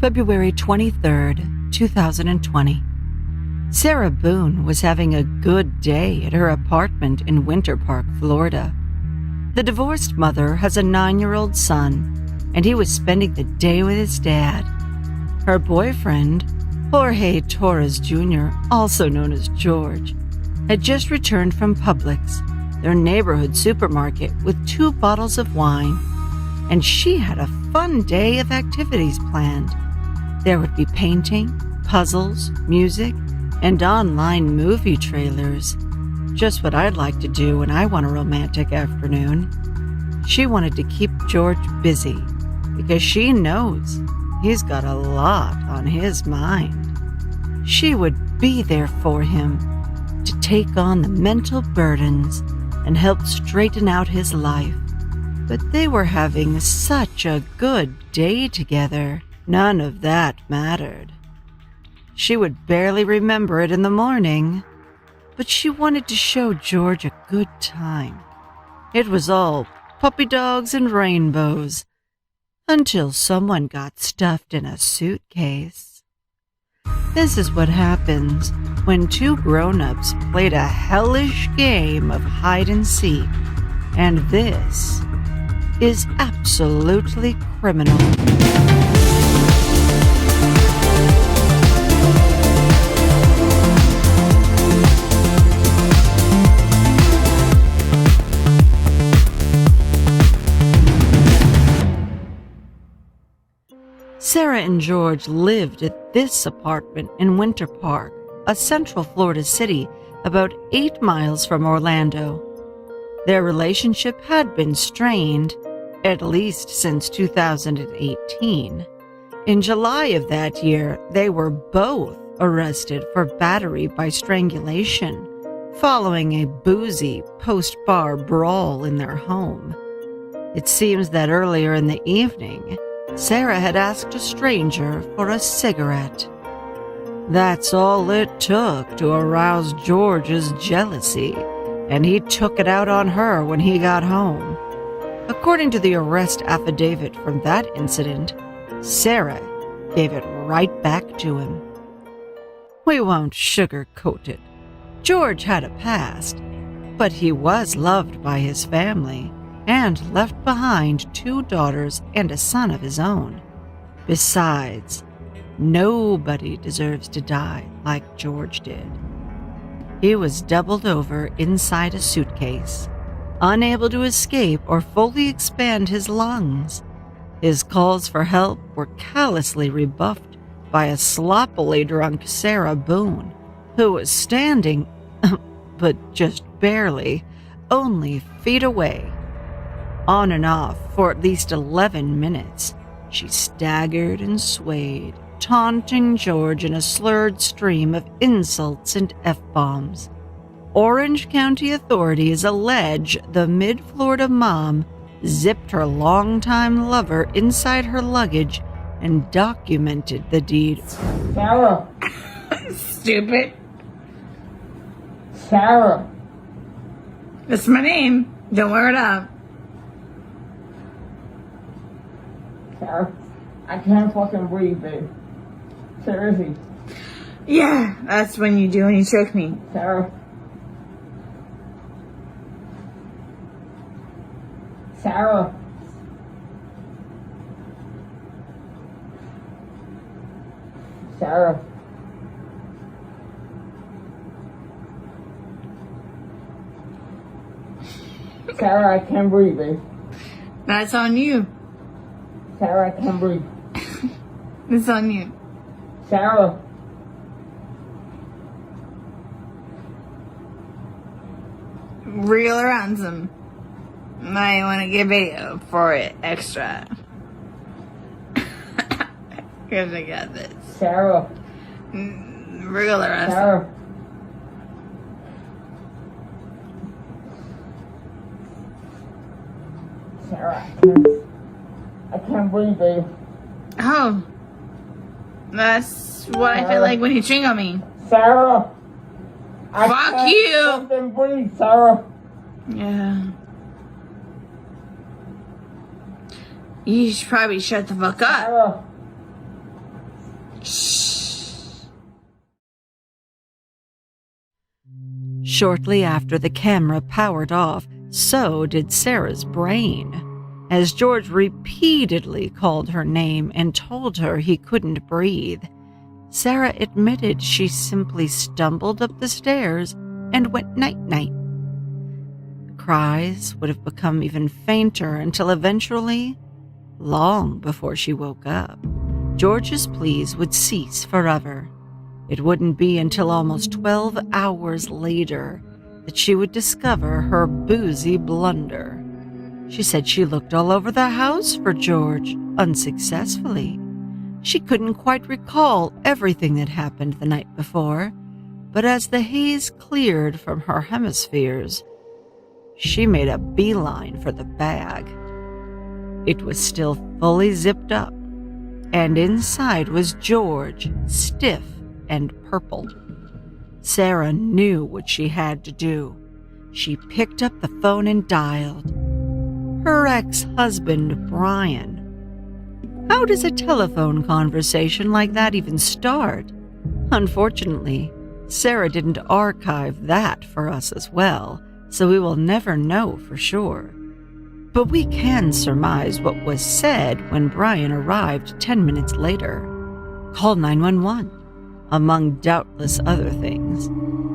February 23rd, 2020. Sarah Boone was having a good day at her apartment in Winter Park, Florida. The divorced mother has a 9-year-old son, and he was spending the day with his dad. Her boyfriend, Jorge Torres Jr., also known as George, had just returned from Publix, their neighborhood supermarket, with 2 bottles of wine, and she had a fun day of activities planned. There would be painting, puzzles, music, and online movie trailers. Just what I'd like to do when I want a romantic afternoon. She wanted to keep George busy because she knows he's got a lot on his mind. She would be there for him to take on the mental burdens and help straighten out his life. But they were having such a good day together. None of that mattered. She would barely remember it in the morning, but she wanted to show George a good time. It was all puppy dogs and rainbows, until someone got stuffed in a suitcase. This is what happens when 2 grown-ups played a hellish game of hide-and-seek, and this is absolutely criminal. Sarah and George lived at this apartment in Winter Park, a central Florida city about 8 miles from Orlando. Their relationship had been strained, at least since 2018. In July of that year, they were both arrested for battery by strangulation, following a boozy post-bar brawl in their home. It seems that earlier in the evening, Sarah had asked a stranger for a cigarette. That's all it took to arouse George's jealousy, and he took it out on her when he got home. According to the arrest affidavit from that incident, Sarah gave it right back to him. We won't sugarcoat it. George had a past, but he was loved by his family and left behind 2 daughters and a son of his own. Besides, nobody deserves to die like George did. He was doubled over inside a suitcase, unable to escape or fully expand his lungs. His calls for help were callously rebuffed by a sloppily drunk Sarah Boone, who was standing, but just barely, only feet away. On and off for at least 11 minutes, she staggered and swayed, taunting George in a slurred stream of insults and F-bombs. Orange County authorities allege the mid-Florida mom zipped her longtime lover inside her luggage and documented the deed. Sarah! Stupid. Sarah! That's my name. Don't wear it up. Sarah, I can't fucking breathe, babe. Seriously. Yeah, that's when you do when you choke me. Sarah. Sarah. Sarah. Sarah, I can't breathe, babe. That's on you. Sarah, I can't breathe. It's on you. Sarah. Real or ransom. Might want to give it for it extra. Because I got this. Sarah. Real or ransom. Sarah. Sarah, I can't breathe, babe. Oh. That's what I feel like when you ching on me. Sarah. I Fuck can't you. fucking breathe, Sarah. Yeah. You should probably shut the fuck up. Sarah. Shortly after the camera powered off, so did Sarah's brain, as George repeatedly called her name and told her he couldn't breathe. Sarah admitted she simply stumbled up the stairs and went night-night. The cries would have become even fainter until eventually, long before she woke up, George's pleas would cease forever. It wouldn't be until almost 12 hours later that she would discover her boozy blunder. She said she looked all over the house for George, unsuccessfully. She couldn't quite recall everything that happened the night before, but as the haze cleared from her hemispheres, she made a beeline for the bag. It was still fully zipped up, and inside was George, stiff and purple. Sarah knew what she had to do. She picked up the phone and dialed. Her ex-husband, Brian. How does a telephone conversation like that even start? Unfortunately, Sarah didn't archive that for us as well, so we will never know for sure. But we can surmise what was said when Brian arrived 10 minutes later. Call 911, among doubtless other things.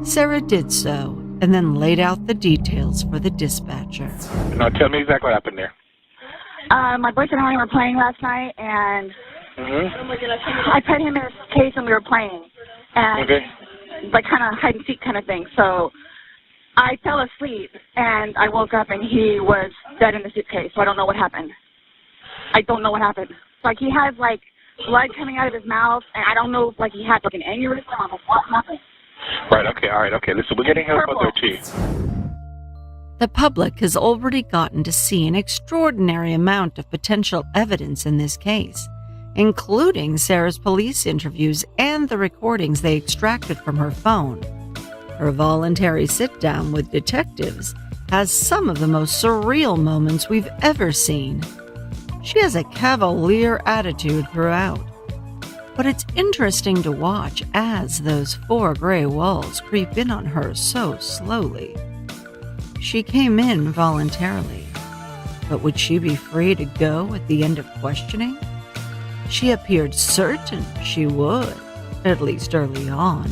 Sarah did so, and then laid out the details for the dispatcher. Now tell me exactly what happened there. My boyfriend and I were playing last night, and I put him in his case and we were playing. And like kind of hide and seek kind of thing. So I fell asleep, and I woke up, and he was dead in the suitcase, so I don't know what happened. I don't know what happened. Like, he has, like, blood coming out of his mouth, and I don't know if, like, he had, like, an aneurysm or what happened. Right, okay, all right, okay. Listen, we're getting help out there, too. The public has already gotten to see an extraordinary amount of potential evidence in this case, including Sarah's police interviews and the recordings they extracted from her phone. Her voluntary sit-down with detectives has some of the most surreal moments we've ever seen. She has a cavalier attitude throughout, but it's interesting to watch as those 4 gray walls creep in on her so slowly. She came in voluntarily, but would she be free to go at the end of questioning? She appeared certain she would, at least early on.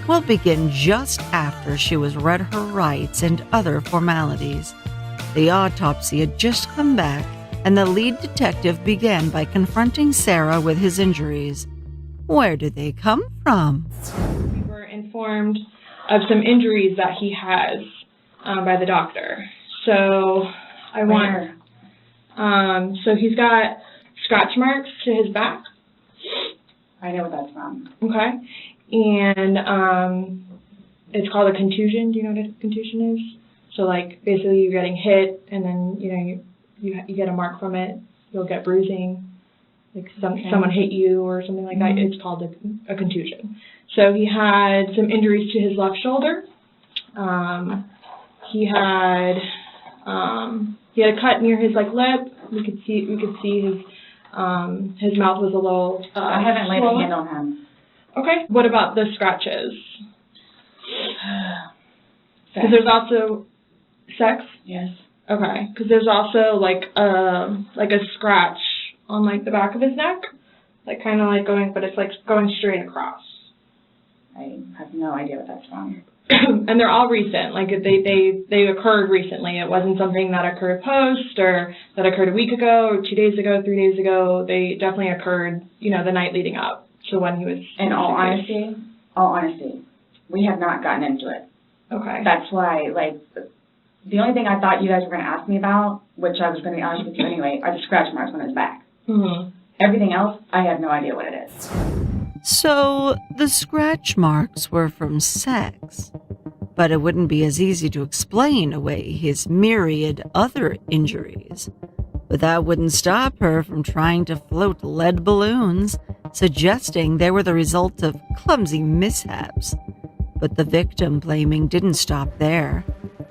We'll begin just after she was read her rights and other formalities. The autopsy had just come back, and the lead detective began by confronting Sarah with his injuries. Where did they come from? We were informed of some injuries that he has by the doctor. So so he's got scratch marks to his back. I know what that's from. Okay. And it's called a contusion. Do you know what a contusion is? So, like, basically you're getting hit, and then, you get a mark from it. You'll get bruising. Like, someone hit you or something like that. It's called a contusion. So he had some injuries to his left shoulder. He had a cut near his, like, lip. We could see his mouth was a little I haven't laid a hand on him. Okay. What about the scratches? Because there's also sex. Yes. Okay. Because there's also like a scratch on like the back of his neck, like kind of like going, but it's like going straight across. I have no idea what that's from. And they're all recent. Like they occurred recently. It wasn't something that occurred post or that occurred a week ago or 2 days ago, 3 days ago. They definitely occurred, the night leading up. So when he was... In all honesty, we have not gotten into it. Okay. That's why, like, the only thing I thought you guys were going to ask me about, which I was going to be honest with you anyway, are the scratch marks on his back. Mm-hmm. Everything else, I have no idea what it is. So the scratch marks were from sex, but it wouldn't be as easy to explain away his myriad other injuries. But that wouldn't stop her from trying to float lead balloons, suggesting they were the result of clumsy mishaps. But the victim blaming didn't stop there.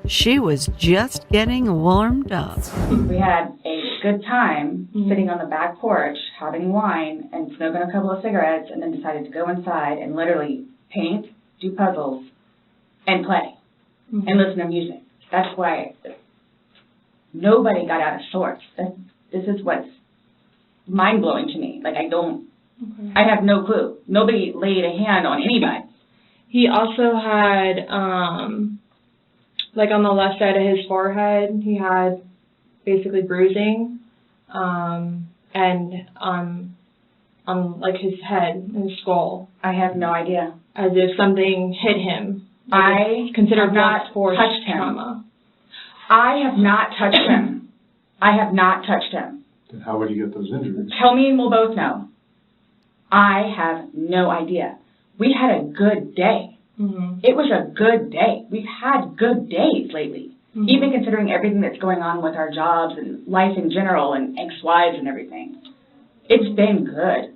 She was just getting warmed up. We had a good time sitting on the back porch, having wine, and smoking a couple of cigarettes, and then decided to go inside and literally paint, do puzzles, and play. and listen to music. That's why nobody got out of sorts. This is what's mind-blowing to me. Like, I have no clue. Nobody laid a hand on anybody. He also had, like on the left side of his forehead, he had basically bruising, and on like his head and his skull. I have no idea. As if something hit him. Like I considered have not force touched him. trauma. I have not touched him. I have not touched him. Then how would he get those injuries? Tell me and we'll both know. I have no idea. We had a good day. Mm-hmm. It was a good day. We've had good days lately. Mm-hmm. Even considering everything that's going on with our jobs and life in general and ex-wives and everything. It's been good.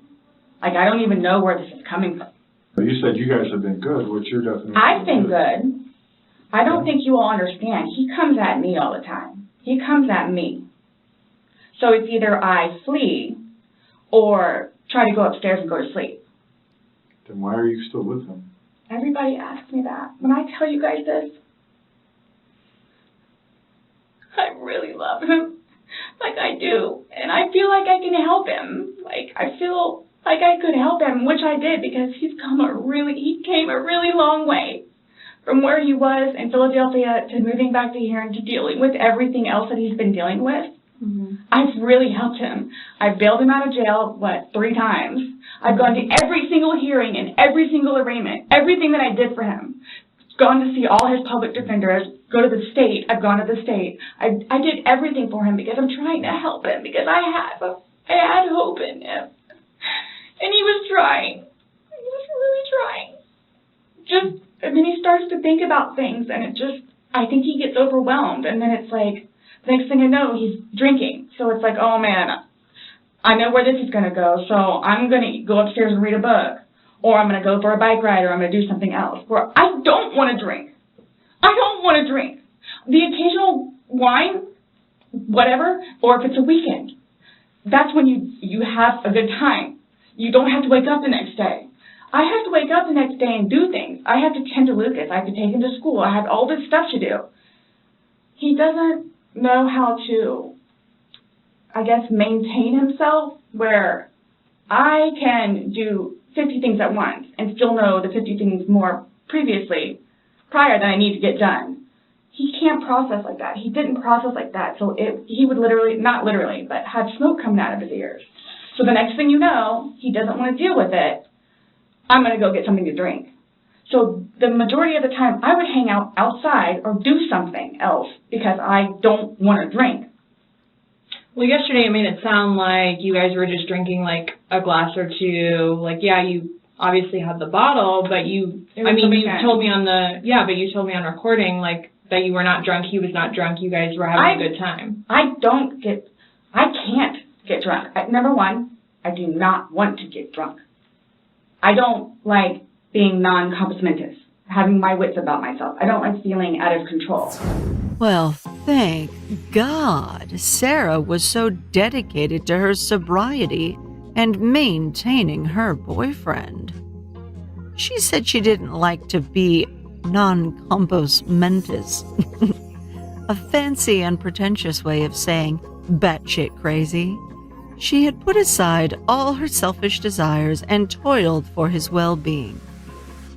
Like, I don't even know where this is coming from. Well, you said you guys have been good. What's your definition? I've been good. I don't think you all understand. He comes at me all the time. He comes at me. So it's either I flee or try to go upstairs and go to sleep. Then why are you still with him? Everybody asks me that. When I tell you guys this, I really love him. Like I do. And I feel like I can help him. Like I feel like I could help him, which I did because he came a really long way from where he was in Philadelphia to moving back to here and to dealing with everything else that he's been dealing with. Mm-hmm. I've really helped him. I've bailed him out of jail, 3 times. I've gone to every single hearing and every single arraignment, everything that I did for him. Gone to see all his public defenders, go to the state. I've gone to the state. I did everything for him because I'm trying to help him because I had hope in him. And he was trying. He was really trying. And then he starts to think about things and I think he gets overwhelmed and then it's like, next thing I know, he's drinking. So it's like, oh man, I know where this is going to go, so I'm going to go upstairs and read a book. Or I'm going to go for a bike ride, or I'm going to do something else. Or I don't want to drink. I don't want to drink. The occasional wine, whatever, or if it's a weekend, that's when you have a good time. You don't have to wake up the next day. I have to wake up the next day and do things. I have to tend to Lucas. I have to take him to school. I have all this stuff to do. He doesn't know how to, I guess, maintain himself where I can do 50 things at once and still know the 50 things more prior that I need to get done. He can't process like that. He didn't process like that. So he would literally, not literally, but have smoke coming out of his ears. So the next thing you know, he doesn't want to deal with it. I'm going to go get something to drink. So the majority of the time, I would hang out outside or do something else because I don't want to drink. Well, yesterday you made it sound like you guys were just drinking like a glass or two. Like, yeah, you obviously had the bottle, but you told me on recording like that you were not drunk. He was not drunk. You guys were having a good time. I can't get drunk. Number one, I do not want to get drunk. I don't like being non-compos mentis, having my wits about myself. I don't like feeling out of control. Well, thank God Sarah was so dedicated to her sobriety and maintaining her boyfriend. She said she didn't like to be non-compos mentis, a fancy and pretentious way of saying batshit crazy. She had put aside all her selfish desires and toiled for his well-being.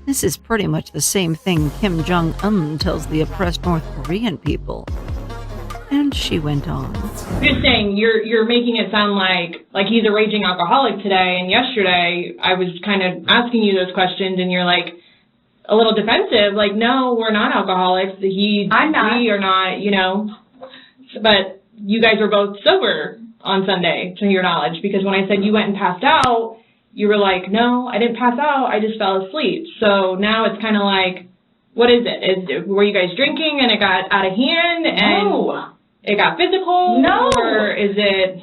This is pretty much the same thing Kim Jong-un tells the oppressed North Korean people. And she went on. I'm just saying, you're making it sound like he's a raging alcoholic today, and yesterday I was kind of asking you those questions, and you're like a little defensive, like, no, we're not alcoholics. I'm not. We are not, But you guys were both sober on Sunday, to your knowledge, because when I said you went and passed out, you were like, no, I didn't pass out, I just fell asleep. So now it's kind of like, what is it? Were you guys drinking and it got out of hand and it got physical? No. Or is it...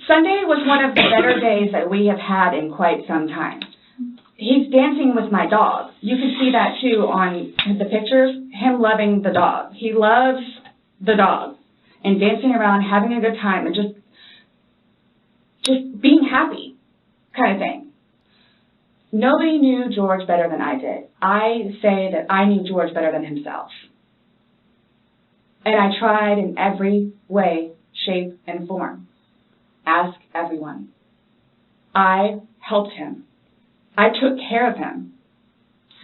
Sunday was one of the better days that we have had in quite some time. He's dancing with my dog. You can see that too on the pictures, him loving the dog. He loves the dog and dancing around, having a good time and just being happy. Kind of thing. Nobody knew George better than I did. I say that I knew George better than himself. And I tried in every way, shape, and form. Ask everyone. I helped him. I took care of him.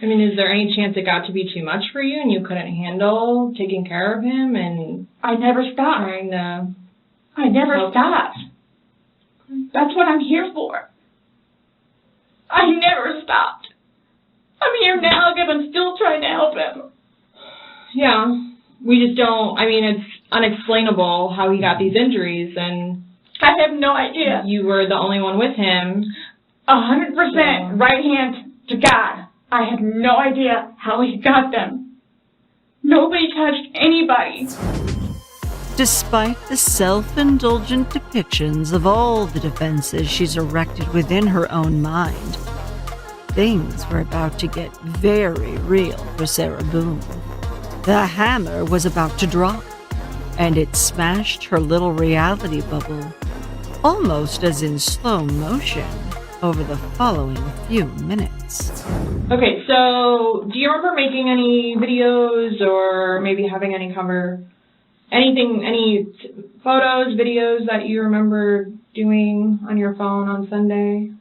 I mean, is there any chance it got to be too much for you and you couldn't handle taking care of him and I never stopped. trying to... I never stopped. That's what I'm here for. I never stopped. I'm here now because I'm still trying to help him. Yeah, we just don't, I mean, it's unexplainable how he got these injuries, and I have no idea. you were the only one with him. 100% right hand to God. I have no idea how he got them. Nobody touched anybody. Despite the self-indulgent depictions of all the defenses she's erected within her own mind, things were about to get very real for Sarah Boone. The hammer was about to drop, and it smashed her little reality bubble, almost as in slow motion, over the following few minutes. Okay, so do you remember making any videos or maybe having any any photos, videos that you remember doing on your phone on Sunday?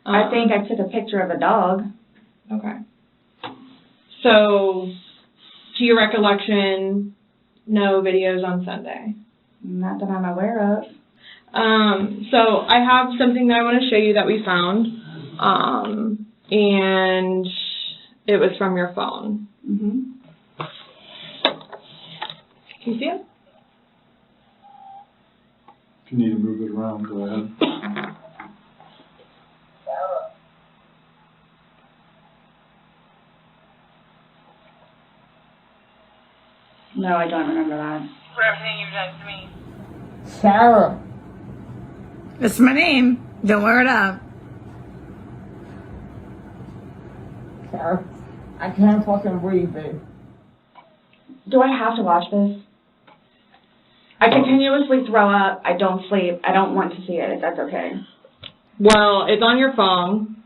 I think I took a picture of a dog. Okay. So, to your recollection, no videos on Sunday? Not that I'm aware of. So I have something that I want to show you that we found, and it was from your phone. Mm-hmm. Can you see it? If you need to move it around, go ahead. No, I don't remember that. For everything you've done to me. Sarah. That's my name. Don't wear it out. Sarah, I can't fucking breathe, babe. Do I have to watch this? I continuously throw up. I don't sleep. I don't want to see it, if that's okay. Well, it's on your phone,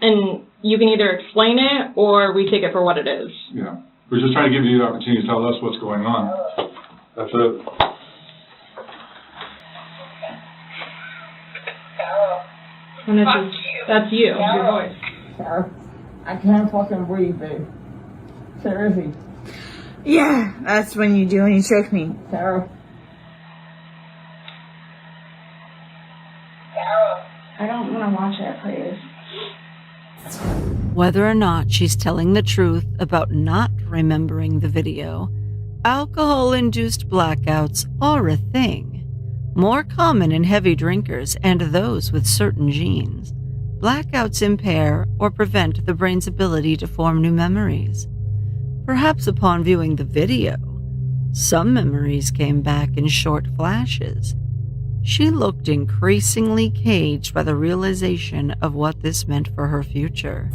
and you can either explain it or we take it for what it is. Yeah. We're just trying to give you the opportunity to tell us what's going on. That's it. And that's you, your voice. Sarah, I can't fucking breathe, babe. Seriously. Yeah, that's when you do when you choke me. Sarah. I don't want to watch it, please. Whether or not she's telling the truth about not remembering the video, alcohol-induced blackouts are a thing. More common in heavy drinkers and those with certain genes. Blackouts impair or prevent the brain's ability to form new memories. Perhaps upon viewing the video, some memories came back in short flashes. She looked increasingly caged by the realization of what this meant for her future.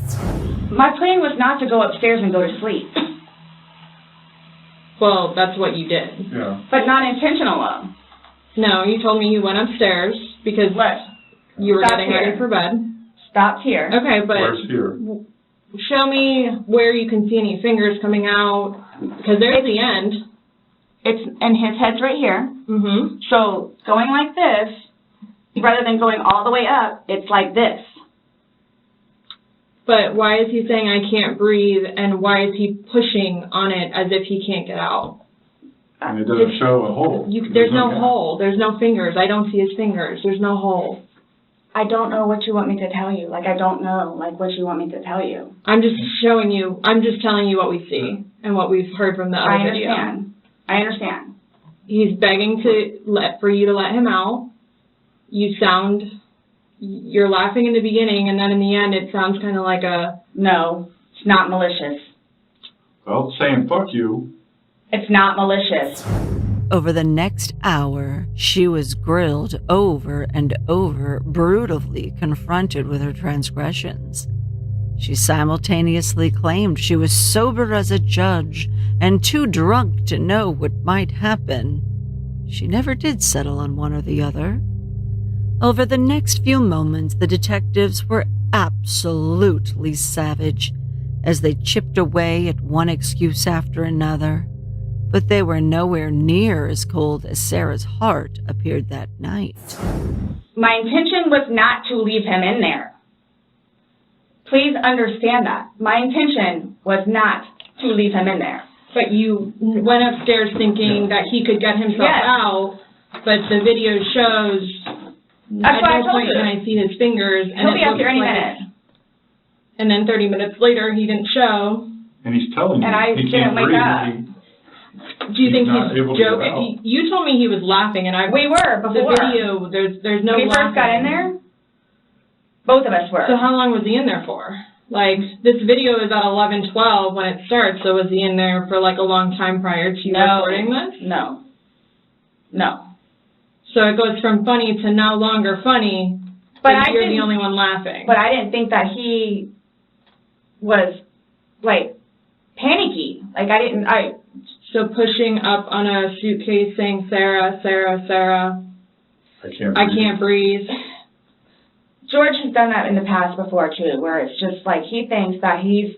My plan was not to go upstairs and go to sleep. Well, that's what you did. Yeah. But not intentional, though. No, you told me you went upstairs because you were getting ready for bed. Stopped here. Okay, but Where's here? show me where you can see any fingers coming out, because there's the end. And his head's right here. Mm-hmm. So going like this, rather than going all the way up, it's like this. But why is he saying I can't breathe, and why is he pushing on it as if he can't get out? And it doesn't show a hole. There's no hole. There's no fingers. I don't see his fingers. There's no hole. I don't know what you want me to tell you. I don't know, what you want me to tell you. I'm just showing you. I'm just telling you what we see and what we've heard from the other video. I understand. He's begging for you to let him out. You're laughing in the beginning, and then in the end, it sounds kind of like a... No, it's not malicious. Well, saying fuck you. It's not malicious. Over the next hour, she was grilled over and over, brutally confronted with her transgressions. She simultaneously claimed she was sober as a judge and too drunk to know what might happen. She never did settle on one or the other. Over the next few moments, the detectives were absolutely savage. as they chipped away at one excuse after another, but they were nowhere near as cold as Sarah's heart appeared that night. My intention was not to leave him in there. Please understand that. My intention was not to leave him in there. But you went upstairs thinking that he could get himself out, but the video shows That's at no point can I see his fingers. He'll be up here any minute. And then 30 minutes later, he didn't show. And he's telling you And I he didn't can't wake breathe. up. Do you think not he's able to get out. joking? You told me he was laughing, and We were before. The video, there's no When we laughing. first got in there, both of us were. So how long was he in there for? Like, this video is at 11:12 when it starts, so was he in there for like a long time prior to you recording this? No. No. So it goes from funny to no longer funny, But you're the only one laughing. But I didn't think that he was, like, panicky. Like, So pushing up on a suitcase saying, Sarah, Sarah, Sarah, I can't breathe. George has done that in the past before, too, where it's just like he thinks that he's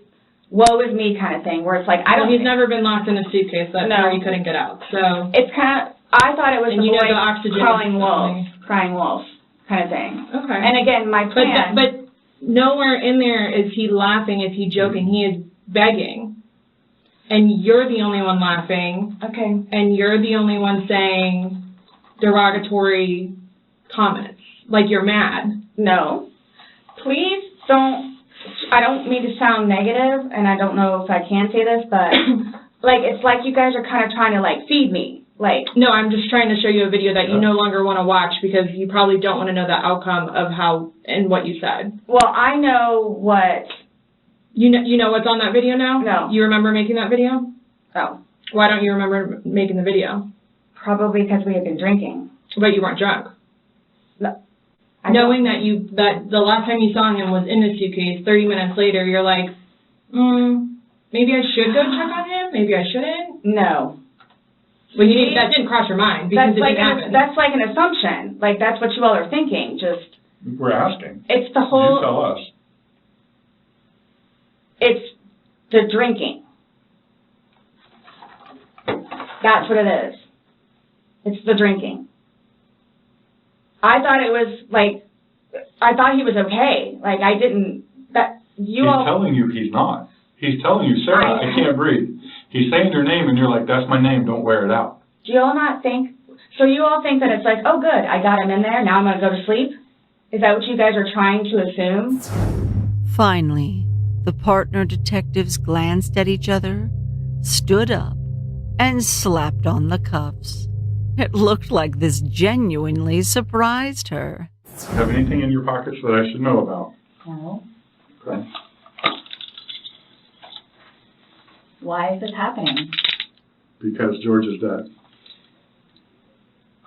woe is me kind of thing, where it's like, He's never been locked in a suitcase. That's where he couldn't get out. So it's kind of, I thought it was and the you know boy the oxygen crying wolf kind of thing. Okay. And again, my plan. But nowhere in there is he laughing, is he joking. He is begging. And you're the only one laughing. Okay. And you're the only one saying derogatory comments. Like you're mad. No. Please don't, I don't mean to sound negative, and I don't know if I can say this, but, like, it's like you guys are kind of trying to, like, feed me. Like, no, I'm just trying to show you a video that you no longer want to watch because you probably don't want to know the outcome of how and what you said. Well, I know what... You know what's on that video now? No. You remember making that video? No. Why don't you remember making the video? Probably because we had been drinking. But you weren't drunk. No. Knowing that the last time you saw him was in the suitcase, 30 minutes later, you're like, maybe I should go check on him? Maybe I shouldn't? No. Well, that didn't cross your mind because it didn't happen. That's like an assumption. Like, that's what you all are thinking. Just... We're asking. It's the whole... You tell us. It's the drinking. That's what it is. It's the drinking. I thought it was, like, I thought he was okay. Like, I didn't... He's telling you he's not. He's telling you, Sarah, I can't breathe. He's saying your name, and you're like, that's my name, don't wear it out. Do you all not think... So you all think that it's like, oh, good, I got him in there, now I'm going to go to sleep? Is that what you guys are trying to assume? Finally, the partner detectives glanced at each other, stood up, and slapped on the cuffs. It looked like this genuinely surprised her. Have anything in your pockets that I should know about? No. Okay. Why is this happening? Because George is dead.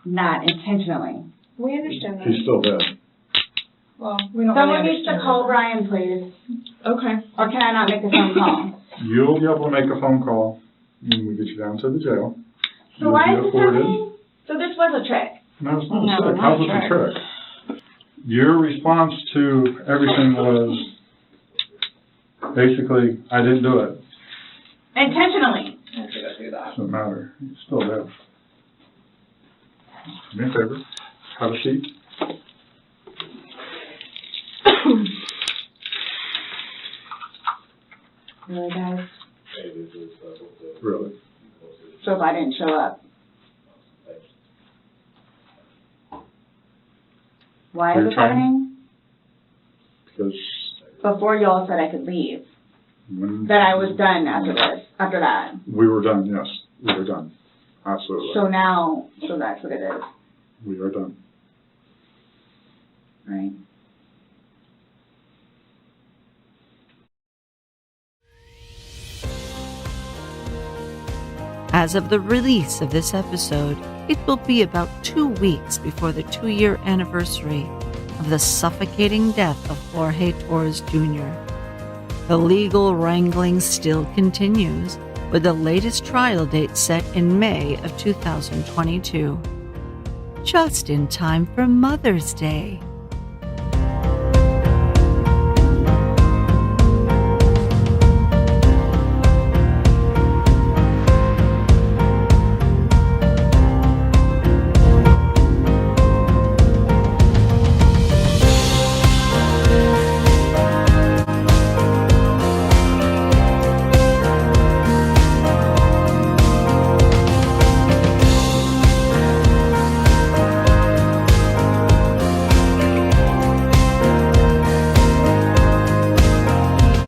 Not intentionally. We understand that. He's still dead. Well, we don't Someone really needs to call Brian, please. Okay. Or can I not make a phone call? You'll be able to make a phone call when we get you down to the jail. So why is this happening? So this was a trick. No, it's not a trick. How's it a trick? Your response to everything was basically, I didn't do it. Intentionally. Doesn't matter. It's still there. Do me a favor. Have a seat. Really, guys? Really? So if I didn't show up. Why is this happening? Because before you all said I could leave. That I was done after that. We were done, yes. We were done. Absolutely. So now, so that's what it is. We are done. Right. As of the release of this episode, it will be about 2 weeks before the 2-year anniversary of the suffocating death of Jorge Torres Jr. The legal wrangling still continues, with the latest trial date set in May of 2022. Just in time for Mother's Day.